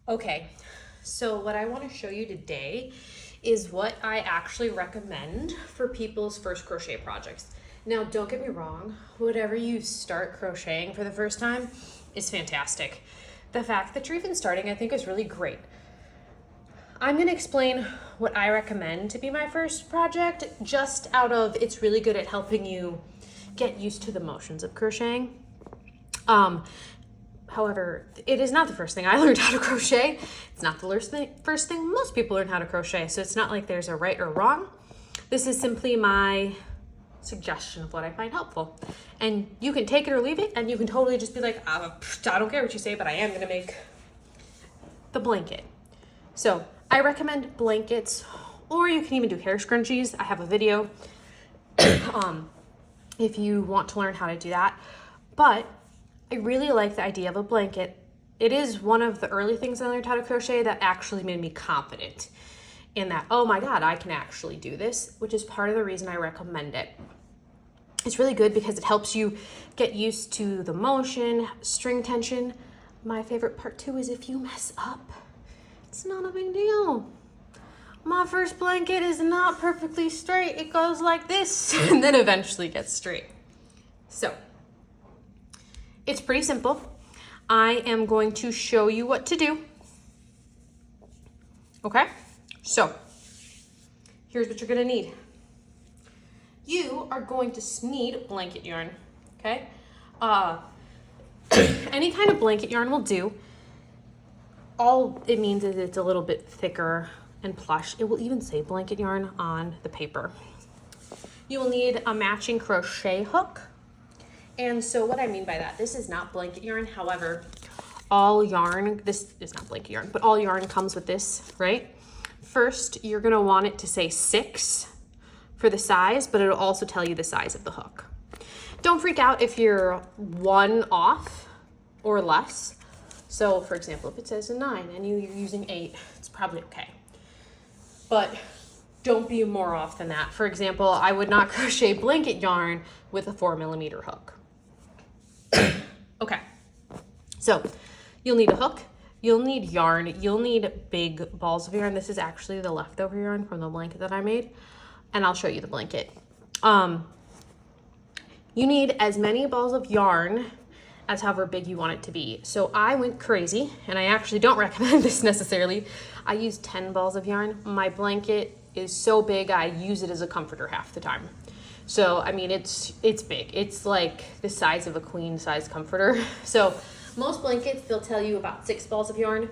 Okay, so what I want to show you today is what I actually recommend for people's first crochet projects. Now, don't get me wrong, whatever you start crocheting for the first time is fantastic. The fact that you're even starting, I think, is really great. I'm going to explain what I recommend to be my first project, just out of it's really good at helping you get used to the motions of crocheting. However, it is not the first thing I learned how to crochet. It's not the first thing most people learn how to crochet, so it's not like there's a right or wrong. This is simply my suggestion of what I find helpful. And you can take it or leave it, and you can totally just be like, I don't care what you say, but I am going to make the blanket. So I recommend blankets, or you can even do hair scrunchies. I have a video if you want to learn how to do that. But I really like the idea of a blanket. It is one of the early things I learned how to crochet that actually made me confident in that, oh my God, I can actually do this, which is part of the reason I recommend it. It's really good because it helps you get used to the motion, string tension. My favorite part too is if you mess up, it's not a big deal. My first blanket is not perfectly straight. It goes like this and then eventually gets straight. So it's pretty simple. I am going to show you what to do. Okay, so here's what you're gonna need. You are going to need blanket yarn, okay? Any kind of blanket yarn will do. All it means is it's a little bit thicker and plush. It will even say blanket yarn on the paper. You will need a matching crochet hook. And so what I mean by that, this is not blanket yarn. However, all yarn, this is not blanket yarn, but all yarn comes with this, right? First, you're gonna want it to say 6 for the size, but it'll also tell you the size of the hook. Don't freak out if you're 1 off or less. So for example, if it says a 9 and you're using 8, it's probably okay. But don't be more off than that. For example, I would not crochet blanket yarn with a 4mm hook. Okay, so you'll need a hook, you'll need yarn, you'll need big balls of yarn. This is actually the leftover yarn from the blanket that I made, and I'll show you the blanket. You need as many balls of yarn as however big you want it to be. So I went crazy, and I actually don't recommend this necessarily. I used 10 balls of yarn. My blanket is so big, I use it as a comforter half the time. So, I mean, it's big. It's like the size of a queen size comforter. So most blankets, they'll tell you about 6 balls of yarn.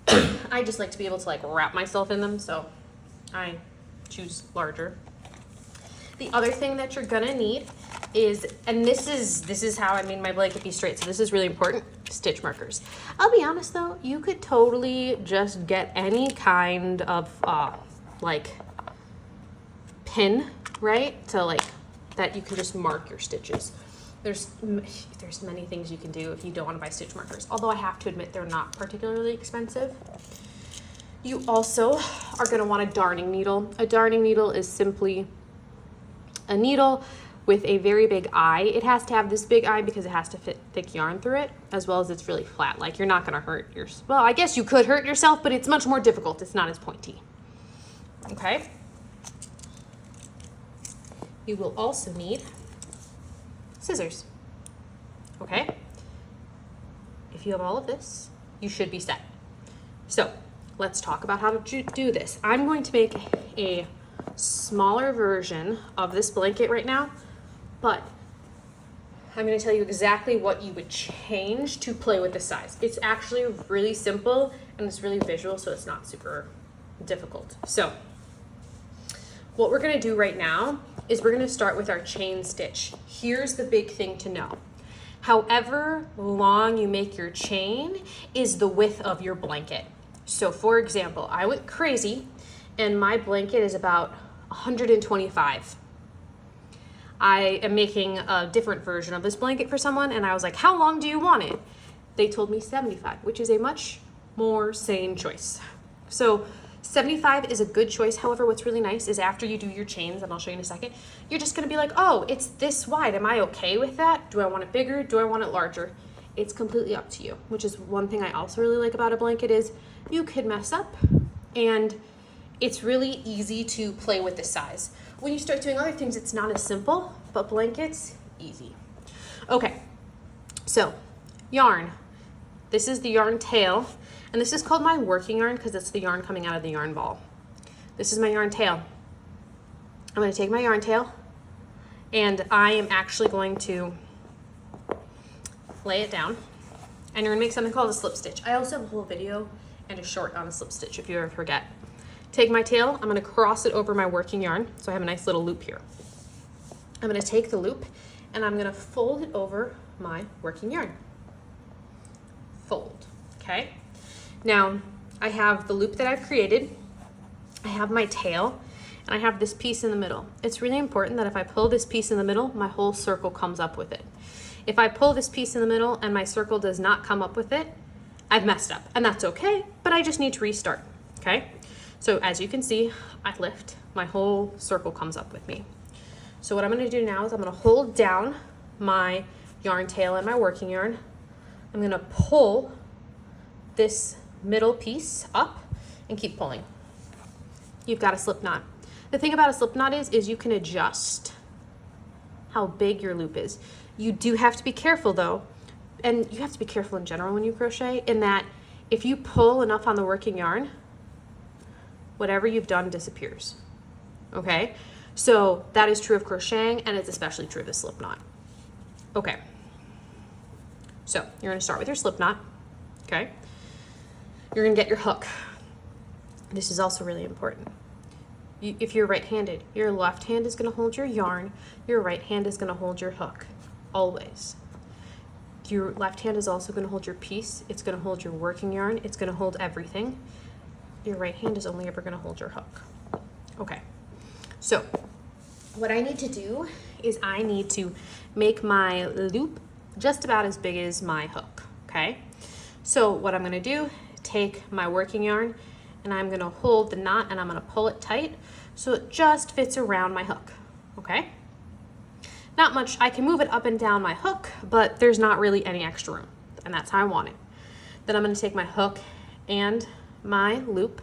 I just like to be able to like wrap myself in them, so I choose larger. The other thing that you're gonna need is, and this is how I made my blanket be straight, so this is really important, stitch markers. I'll be honest though, you could totally just get any kind of like pin, right? So like that you can just mark your stitches. There's many things you can do if you don't want to buy stitch markers, although I have to admit they're not particularly expensive. You also are going to want a darning needle. A darning needle is simply a needle with a very big eye. It has to have this big eye because it has to fit thick yarn through it, as well as it's really flat. Like you're not going to hurt yourself. Well, I guess you could hurt yourself, but it's much more difficult. It's not as pointy. Okay. You will also need scissors. Okay. If you have all of this, you should be set. So let's talk about how to do this. I'm going to make a smaller version of this blanket right now, but I'm going to tell you exactly what you would change to play with the size. It's actually really simple and it's really visual, so it's not super difficult. So what we're going to do right now is we're going to start with our chain stitch. Here's the big thing to know. However long you make your chain is the width of your blanket. So for example, I went crazy and my blanket is about 125. I am making a different version of this blanket for someone and I was like, how long do you want it? They told me 75, which is a much more sane choice. So 75 is a good choice. However, what's really nice is after you do your chains, and I'll show you in a second, you're just gonna be like, oh, it's this wide. Am I okay with that? Do I want it bigger? Do I want it larger? it's completely up to you, which is one thing I also really like about a blanket is you could mess up and it's really easy to play with the size. When you start doing other things, it's not as simple, but blankets, easy. Okay, so yarn. This is the yarn tail, and this is called my working yarn because it's the yarn coming out of the yarn ball. This is my yarn tail. I'm going to take my yarn tail, and I am actually going to lay it down, and you're going to make something called a slip stitch. I also have a whole video and a short on a slip stitch if you ever forget. Take my tail, I'm going to cross it over my working yarn, so I have a nice little loop here. I'm going to take the loop, and I'm going to fold it over my working yarn. Fold, okay? Now, I have the loop that I've created, I have my tail, and I have this piece in the middle. It's really important that if I pull this piece in the middle, my whole circle comes up with it. If I pull this piece in the middle and my circle does not come up with it, I've messed up, and that's okay, but I just need to restart, okay? So as you can see, I lift, my whole circle comes up with me. So what I'm gonna do now is I'm gonna hold down my yarn tail and my working yarn. I'm gonna pull this middle piece up and keep pulling. You've got a slip knot. The thing about a slip knot is you can adjust how big your loop is. You do have to be careful though, and you have to be careful in general when you crochet, in that if you pull enough on the working yarn, whatever you've done disappears, okay? So that is true of crocheting, and it's especially true of the slip knot. Okay, so you're gonna start with your slip knot, okay? You're gonna get your hook. This is also really important. If you're right-handed, your left hand is gonna hold your yarn, your right hand is gonna hold your hook, always. Your left hand is also gonna hold your piece, it's gonna hold your working yarn, it's gonna hold everything. Your right hand is only ever gonna hold your hook. Okay, so what I need to do is I need to make my loop just about as big as my hook, okay? So what I'm gonna do, take my working yarn and I'm gonna hold the knot and I'm gonna pull it tight so it just fits around my hook, okay? Not much, I can move it up and down my hook, but there's not really any extra room, and that's how I want it. Then I'm gonna take my hook and my loop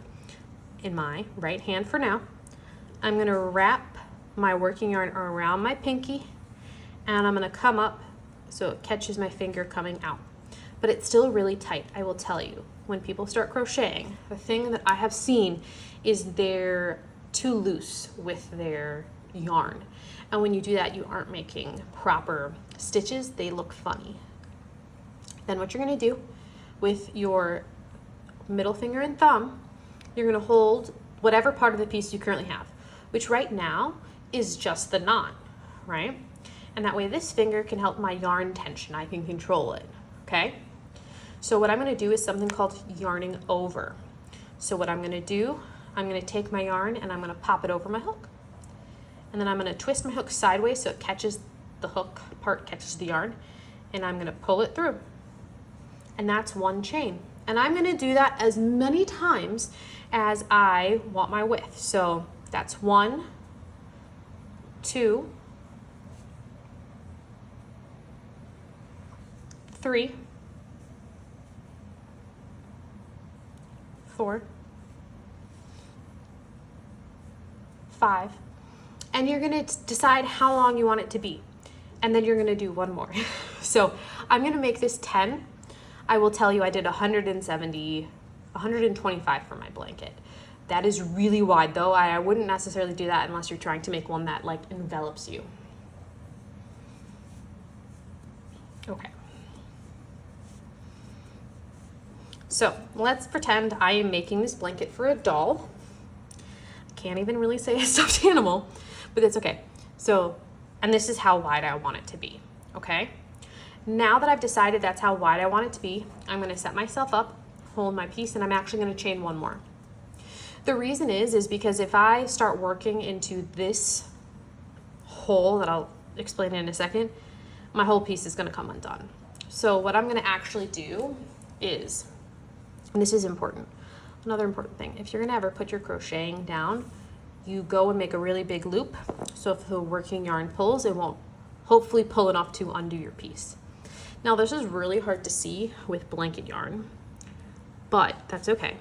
in my right hand for now. I'm gonna wrap my working yarn around my pinky, and I'm gonna come up so it catches my finger coming out. But it's still really tight, I will tell you. When people start crocheting, the thing that I have seen is they're too loose with their yarn. And when you do that, you aren't making proper stitches, they look funny. Then what you're gonna do with your middle finger and thumb, you're gonna hold whatever part of the piece you currently have, which right now is just the knot, right? And that way this finger can help my yarn tension, I can control it, okay? So what I'm gonna do is something called yarning over. So what I'm gonna do, I'm gonna take my yarn and I'm gonna pop it over my hook. And then I'm gonna twist my hook sideways so it catches, the hook part catches the yarn, and I'm gonna pull it through. And that's one chain. And I'm gonna do that as many times as I want my width. So that's 1, 2, 3, 4, 5, and you're gonna decide how long you want it to be. And then you're gonna do one more. So I'm gonna make this 10. I will tell you I did 170, 125 for my blanket. That is really wide though. I wouldn't necessarily do that unless you're trying to make one that like envelops you. Okay. So let's pretend I am making this blanket for a doll. I can't even really say a stuffed animal, but it's okay. So, and this is how wide I want it to be, okay? Now that I've decided that's how wide I want it to be, I'm gonna set myself up, hold my piece, and I'm actually gonna chain one more. The reason is because if I start working into this hole that I'll explain in a second, my whole piece is gonna come undone. So what I'm gonna actually do is, and this is important, another important thing, if you're gonna ever put your crocheting down, you go and make a really big loop, so if the working yarn pulls, it won't hopefully pull enough to undo your piece. Now this is really hard to see with blanket yarn, but that's okay.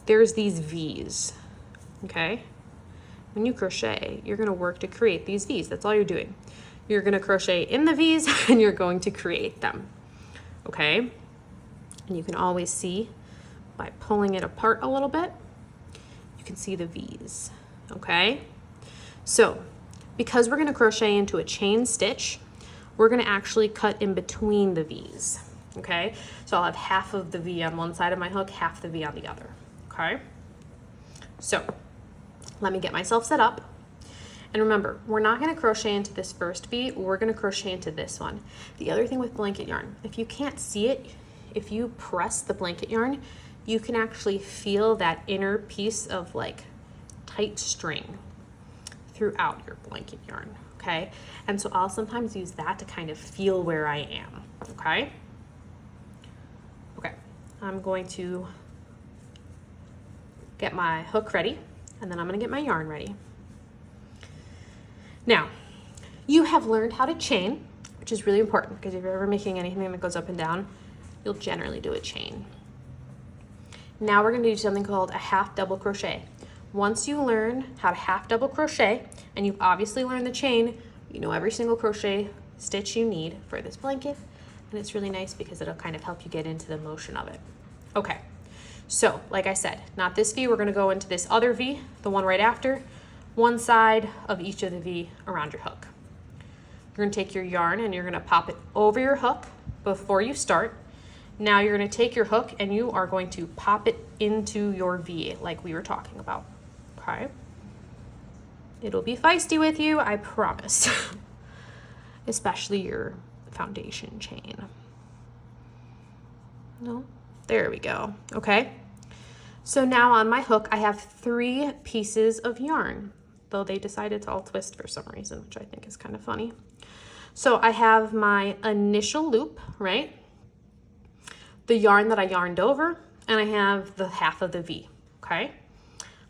There's these V's, okay? When you crochet, you're gonna work to create these V's. That's all you're doing. You're gonna crochet in the V's and you're going to create them, okay? And you can always see by pulling it apart a little bit, you can see the V's, okay? So, because we're gonna crochet into a chain stitch, we're gonna actually cut in between the V's, okay? So I'll have half of the V on one side of my hook, half the V on the other, okay? So, let me get myself set up. And remember, we're not gonna crochet into this first V, we're gonna crochet into this one. The other thing with blanket yarn, if you can't see it, if you press the blanket yarn, you can actually feel that inner piece of like tight string throughout your blanket yarn, okay? And so I'll sometimes use that to kind of feel where I am, okay? Okay, I'm going to get my hook ready, and then I'm gonna get my yarn ready. Now, you have learned how to chain, which is really important because if you're ever making anything that goes up and down, you'll generally do a chain. Now we're gonna do something called a half double crochet. Once you learn how to half double crochet, and you've obviously learned the chain, you know every single crochet stitch you need for this blanket, and it's really nice because it'll kind of help you get into the motion of it. Okay, so like I said, not this V, we're gonna go into this other V, the one right after, one side of each of the V around your hook. You're gonna take your yarn and you're gonna pop it over your hook before you start. Now you're gonna take your hook and you are going to pop it into your V like we were talking about, okay? It'll be feisty with you, I promise. Especially your foundation chain. No, there we go, okay? So now on my hook, I have 3 pieces of yarn, though they decided to all twist for some reason, which I think is kind of funny. So I have my initial loop, right? The yarn that I yarned over, and I have the half of the V, okay?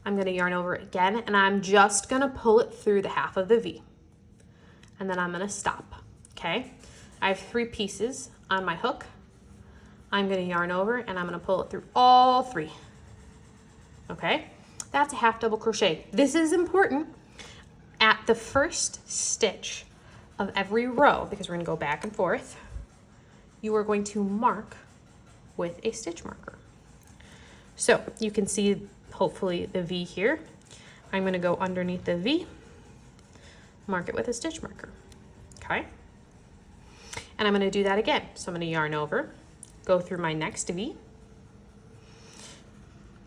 I'm gonna yarn over it again, and I'm just gonna pull it through the half of the V. And then I'm gonna stop, okay? I have 3 pieces on my hook. I'm gonna yarn over, and I'm gonna pull it through all 3, okay? That's a half double crochet. This is important at the first stitch of every row, because we're gonna go back and forth. You are going to mark with a stitch marker. So you can see hopefully the V here. I'm gonna go underneath the V, mark it with a stitch marker, okay? And I'm gonna do that again. So I'm gonna yarn over, go through my next V,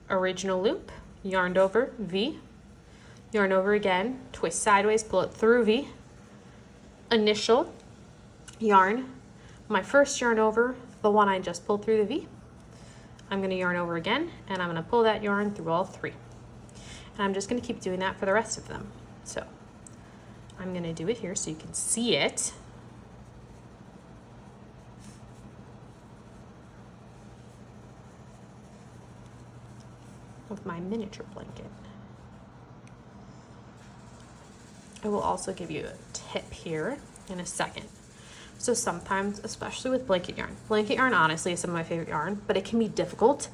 original loop, yarned over, V, yarn over again, twist sideways, pull it through V, initial, yarn, my first yarn over, the one I just pulled through the V. I'm gonna yarn over again, and I'm gonna pull that yarn through all 3. And I'm just gonna keep doing that for the rest of them. So I'm gonna do it here so you can see it. With my miniature blanket. I will also give you a tip here in a second. So sometimes, especially with blanket yarn honestly is some of my favorite yarn, but it can be difficult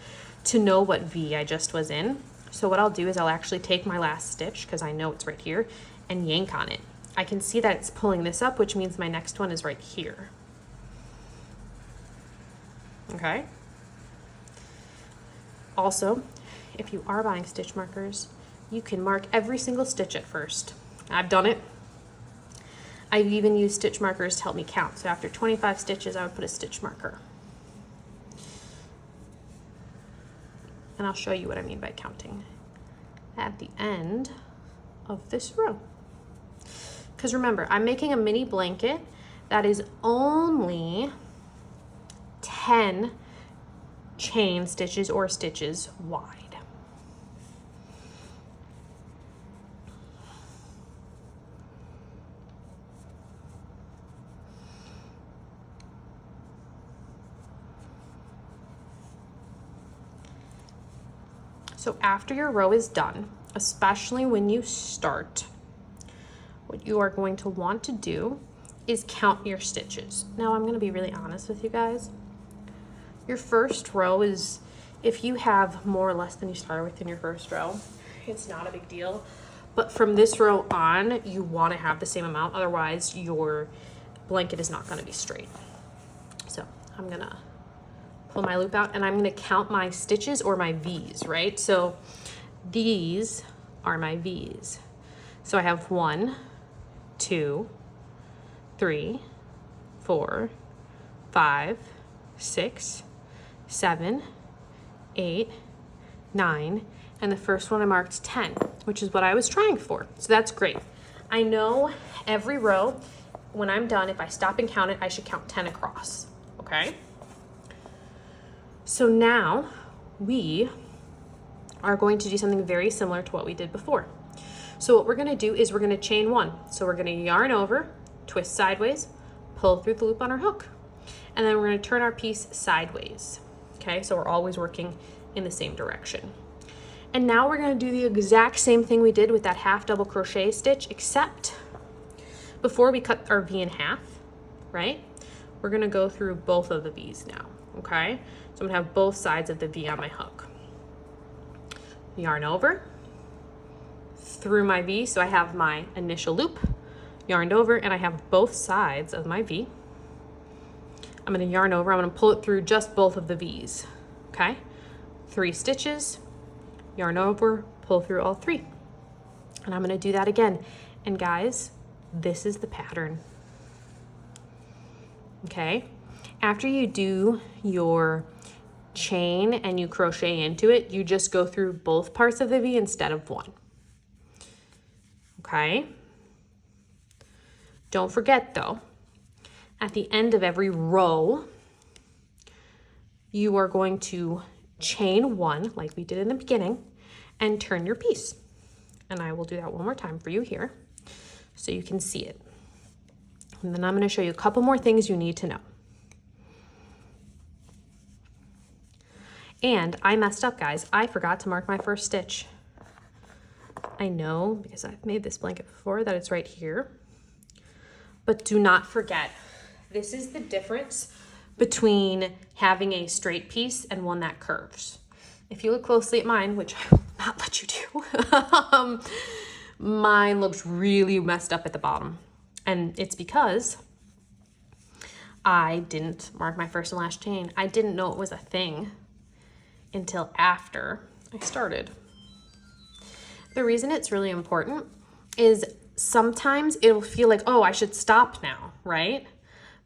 to know what V I just was in. So what I'll do is I'll actually take my last stitch, because I know it's right here, and yank on it. I can see that it's pulling this up, which means my next one is right here. Okay? Also, if you are buying stitch markers, you can mark every single stitch at first. I've done it. I've even used stitch markers to help me count. So after 25 stitches, I would put a stitch marker. And I'll show you what I mean by counting at the end of this row. Because remember, I'm making a mini blanket that is only 10 chain stitches or stitches wide. So after your row is done, especially when you start, what you are going to want to do is count your stitches. Now I'm gonna be really honest with you guys. Your first row is, if you have more or less than you started with in your first row, it's not a big deal. But from this row on, you wanna have the same amount, otherwise your blanket is not gonna be straight. So I'm gonna pull my loop out and I'm gonna count my stitches or my V's, right? So these are my V's. So I have 1, 2, 3, 4, 5, 6, 7, 8, 9, and the first one I marked 10, which is what I was trying for. So that's great. I know every row, when I'm done, if I stop and count it, I should count 10 across, okay? So now we are going to do something very similar to what we did before. So what we're gonna do is we're gonna chain 1. So we're gonna yarn over, twist sideways, pull through the loop on our hook, and then we're gonna turn our piece sideways. Okay, so we're always working in the same direction. And now we're gonna do the exact same thing we did with that half double crochet stitch, except before we cut our V in half, right? We're gonna go through both of the V's now, okay? So I'm gonna have both sides of the V on my hook. Yarn over, through my V, so I have my initial loop, yarned over, and I have both sides of my V. I'm gonna yarn over, I'm gonna pull it through just both of the V's, okay? 3 stitches, yarn over, pull through all 3. And I'm gonna do that again. And guys, this is the pattern, okay? After you do your chain and you crochet into it, you just go through both parts of the V instead of one, okay? Don't forget though, at the end of every row, you are going to chain 1 like we did in the beginning and turn your piece. And I will do that one more time for you here so you can see it. And then I'm going to show you a couple more things you need to know. And I messed up, guys. I forgot to mark my first stitch. I know, because I've made this blanket before, that it's right here. But do not forget, this is the difference between having a straight piece and one that curves. If you look closely at mine, which I will not let you do, mine looks really messed up at the bottom. And it's because I didn't mark my first and last chain. I didn't know it was a thing until after I started. The reason it's really important is sometimes it'll feel like, oh, I should stop now, right?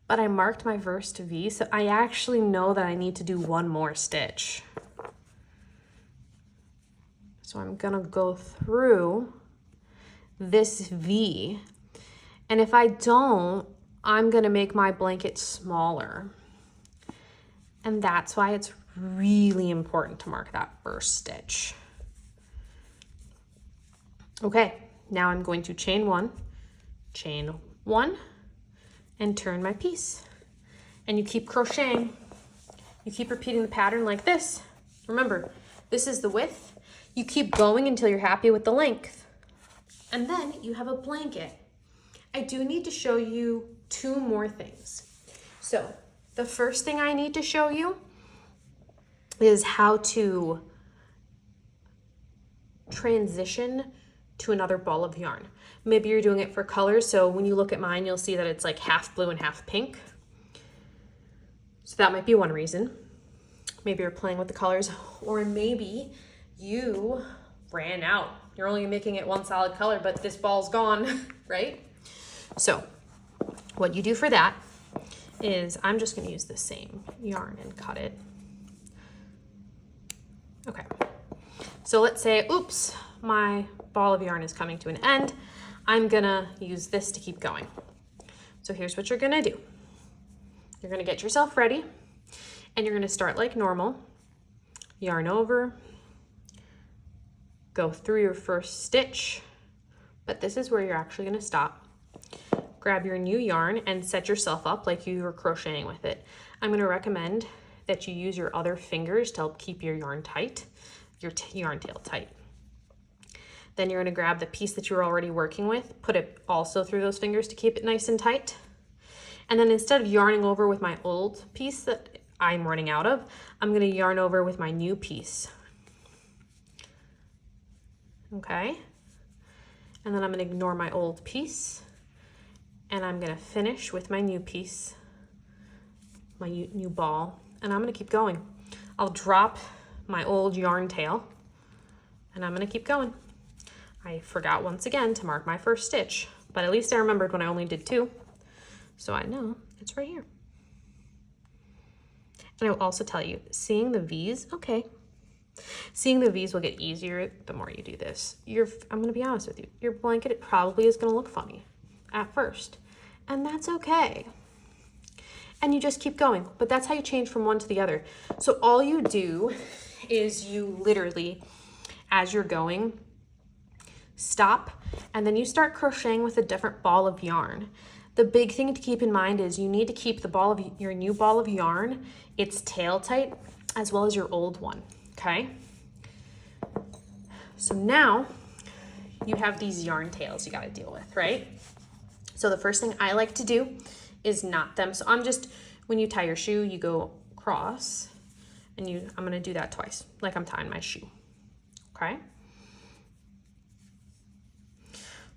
But I marked my first V, so I actually know that I need to do one more stitch. So I'm gonna go through this V, and if I don't, I'm gonna make my blanket smaller. And that's why it's really important to mark that first stitch. Okay, now I'm going to chain 1, and turn my piece. And you keep crocheting. You keep repeating the pattern like this. Remember, this is the width. You keep going until you're happy with the length. And then you have a blanket. I do need to show you 2 more things. So the first thing I need to show you is how to transition to another ball of yarn. Maybe you're doing it for colors, so when you look at mine, you'll see that it's like half blue and half pink. So that might be one reason. Maybe you're playing with the colors, or maybe you ran out. You're only making it one solid color, but this ball's gone, right? So what you do for that is, I'm just gonna use the same yarn and cut it. Okay, so let's say, oops, my ball of yarn is coming to an end. I'm gonna use this to keep going. So here's what you're gonna do. You're gonna get yourself ready, and you're gonna start like normal. Yarn over, go through your first stitch, but this is where you're actually gonna stop. Grab your new yarn and set yourself up like you were crocheting with it. I'm gonna recommend that you use your other fingers to help keep your yarn tight, your yarn tail tight. Then you're gonna grab the piece that you're already working with, put it also through those fingers to keep it nice and tight. And then instead of yarning over with my old piece that I'm running out of, I'm gonna yarn over with my new piece. Okay. And then I'm gonna ignore my old piece, and I'm gonna finish with my new piece, my new ball, and I'm gonna keep going. I'll drop my old yarn tail, and I'm gonna keep going. I forgot once again to mark my first stitch, but at least I remembered when I only did 2, so I know it's right here. And I will also tell you, seeing the V's, okay, seeing the V's will get easier the more you do this. I'm gonna be honest with you, your blanket probably is gonna look funny at first, and that's okay. And you just keep going, but that's how you change from one to the other. So all you do is you literally, as you're going, stop, and then you start crocheting with a different ball of yarn. The big thing to keep in mind is you need to keep the ball of your new ball of yarn, its tail tight, as well as your old one, okay? So now you have these yarn tails you gotta deal with, right? So the first thing I like to do is knot them. So when you tie your shoe, you go across, and I'm gonna do that twice, like I'm tying my shoe, okay?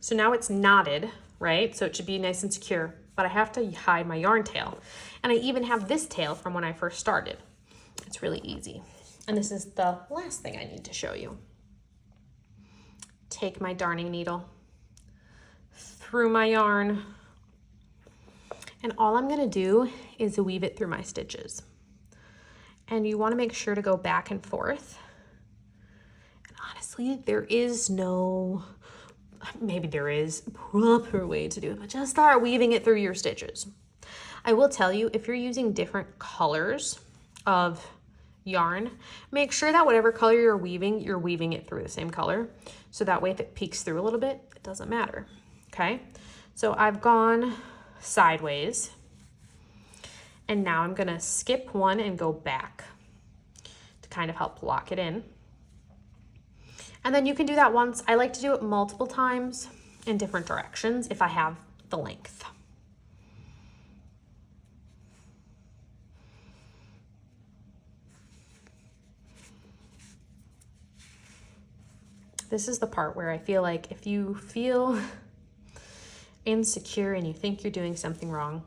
So now it's knotted, right? So it should be nice and secure, but I have to hide my yarn tail. And I even have this tail from when I first started. It's really easy. And this is the last thing I need to show you. Take my darning needle through my yarn, and all I'm gonna do is weave it through my stitches. And you wanna make sure to go back and forth. And honestly, there is no, maybe there is a proper way to do it, but just start weaving it through your stitches. I will tell you, if you're using different colors of yarn, make sure that whatever color you're weaving it through the same color. So that way if it peeks through a little bit, it doesn't matter, okay? So I've gone sideways, and now I'm gonna skip one and go back to kind of help lock it in. And then you can do that once. I like to do it multiple times in different directions if I have the length. This is the part where I feel like if you feel insecure and you think you're doing something wrong,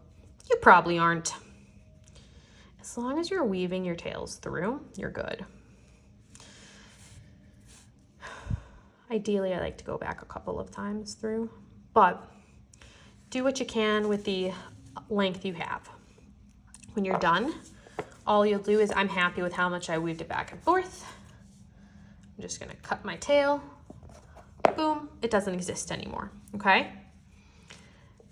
you probably aren't. As long as you're weaving your tails through, you're good. Ideally, I like to go back a couple of times through, but do what you can with the length you have. When you're done, all you'll do is, I'm happy with how much I weaved it back and forth. I'm just gonna cut my tail. Boom, it doesn't exist anymore, okay?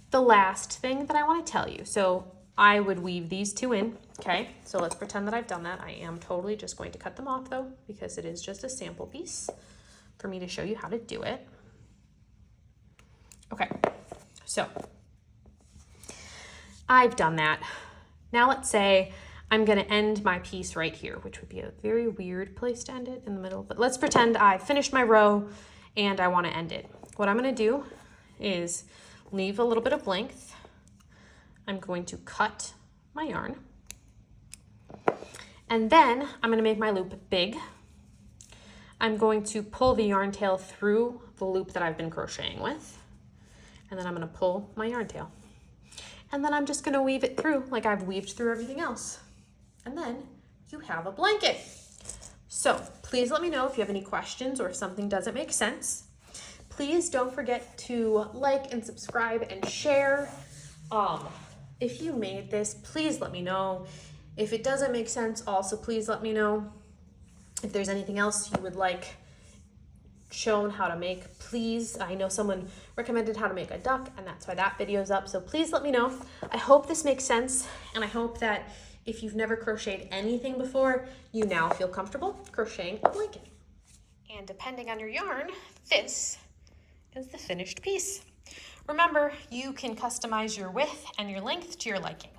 The last thing that I wanna tell you, so I would weave these 2 in, okay? So let's pretend that I've done that. I am totally just going to cut them off though, because it is just a sample piece for me to show you how to do it. Okay, so I've done that. Now let's say I'm gonna end my piece right here, which would be a very weird place to end it, in the middle, but let's pretend I finished my row and I wanna end it. What I'm gonna do is leave a little bit of length. I'm going to cut my yarn, and then I'm gonna make my loop big. I'm going to pull the yarn tail through the loop that I've been crocheting with, and then I'm gonna pull my yarn tail. And then I'm just gonna weave it through like I've weaved through everything else. And then you have a blanket. So please let me know if you have any questions or if something doesn't make sense. Please don't forget to like and subscribe and share. If you made this, please let me know. If it doesn't make sense, also please let me know. If there's anything else you would like shown how to make, please. I know someone recommended how to make a duck, and that's why that video's up, so please let me know. I hope this makes sense, and I hope that if you've never crocheted anything before, you now feel comfortable crocheting a blanket. And depending on your yarn, this is the finished piece. Remember, you can customize your width and your length to your liking.